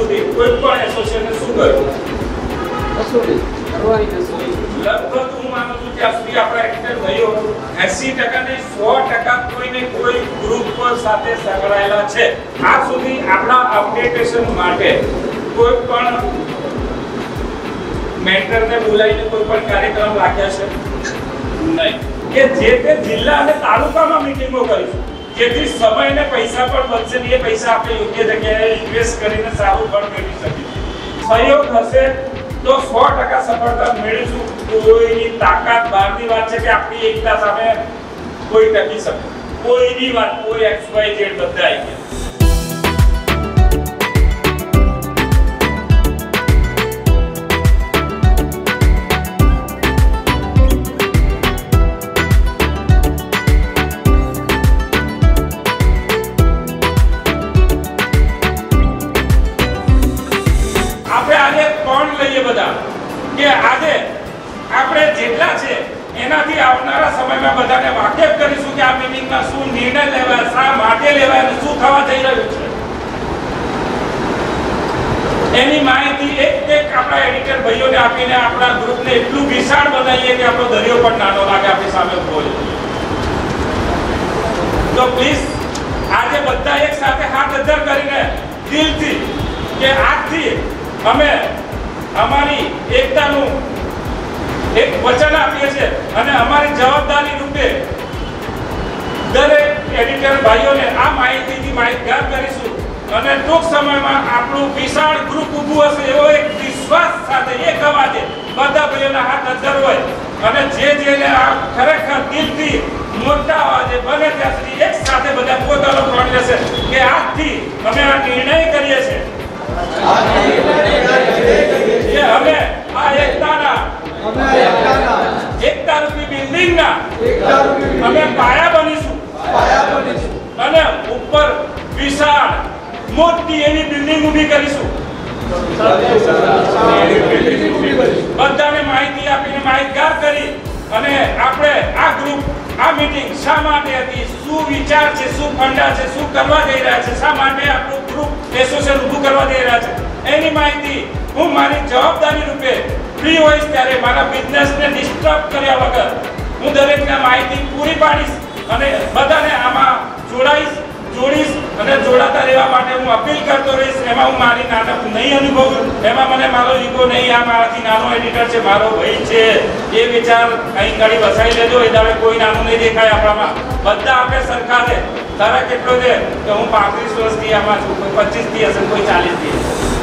સુધી કોઈ પણ એસોસિએશને શું કર્યું? કશું નહીં કરવાની કશું નહીં. લગભગ હું માનું છું ત્યાં સુધી આપણા એડિટર ભાઈઓ 80% ને 100% કોઈને કોઈ ગ્રુપ સાથે સંકળાયેલા છે. આજ સુધી આપણા અપડેટેશન માટે કોઈ પણ મેન્ટરને બોલાવીને કોઈ પણ કાર્યક્રમ રાખ્યા છે નહીં. કે જે તે જિલ્લા અને તાલુકામાં મીટિંગો કરીશું જેથી સમય અને પૈસા પણ બચશે ને એ પૈસા આપણે યોગ્ય જગ્યાએ ઇન્વેસ્ટ કરીને સારું ફળ મેળવી શકીએ. સહયોગ હશે તો 100% સફળતા મેળવીશું. કોઈની તાકાત બહારની વાત છે કે આપણી એકતા સામે કોઈ ટકી શકે. કોઈની વાત કોઈ XYZ બધા આવી ગયા. કે આજે આપણે જેટલા છે એનાથી આવનારા સમયમાં બધાને વાકેફ કરીશું કે આ મીટિંગમાં શું નિર્ણય લેવાય, શા માટે લેવાય અને શું થવા જઈ રહ્યું છે એની માહિતી એક આપણા એડિટર ભાઈઓને આપીને આપણા ગ્રુપને એટલું વિશાળ બનાવીએ કે આપણો દરિયો પણ નાનો લાગે આપણી સામે ઉભો રહે. તો પ્લીઝ આજે બધા એક સાથે હાથ અધ્ધર કરીને દિલથી કે આજથી અમે અમારી એકતાનું એક વચન આપીએ છીએ અને અમારી જવાબદારી રૂપે દરેક એડિટર ભાઈઓને આ માહિતીથી માહિતગાર કરીશું અને ટૂંક સમયમાં આપણું વિશાળ ગ્રુપ ઊભું હશે એવો એક વિશ્વાસ સાથે એક અવાજે બધા ભાઈઓના હાથ અધ્ધર હોય અને જેને આ ખરેખર દિલથી મોટા અવાજે બને ત્યાં સુધી એક સાથે બધા પોતાનો પ્રણ લેશે કે આજથી અમે આ નિર્ણય કરીએ છીએ કે અમે આ એકતા રૂપી બિલ્ડિંગના અમે પાયા બનીશું અને ઉપર વિશાળ મોટી એવી બિલ્ડિંગ ઊભી કરીશું. બધાને માહિતી આપીને માહિતગાર કરી અને આપણે આ ગ્રુપ આ મીટિંગ શા માટે હતી, શું વિચાર છે, શું ફંડા છે, શું કરવા જઈ રહ્યા છે, શા માટે આપણું ગ્રુપ એસોસિએશન ઊભું કરવા જઈ રહ્યા છે એની માહિતી હું મારી જવાબદારી રૂપે ફ્રી હોઈશ ત્યારે મારા બિઝનેસને ડિસ્ટર્બ કર્યા વગર હું દરેકને માહિતી પૂરી પાડીશ અને બધાને આમાં જોડીશ અને જોડાતા રહેવા માટે હું અપીલ કરતો રહીશ. એમાં હું મારી નાટક નહીં અનુભવું, એમાં મને મારો ઈગો નહીં, આ મારાથી નાનો એડિટર છે, મારો ભાઈ છે એ વિચાર અહીં ઘડી વસાઈ લેજો. એ દાડે કોઈ નાનું નહીં દેખાય આપણામાં. બધા આપણે સરખા છે. તારા કેટલો છે કે હું 35 વર્ષથી આમાં છું, કોઈ 25 થી હશે, કોઈ 40 થી હશે.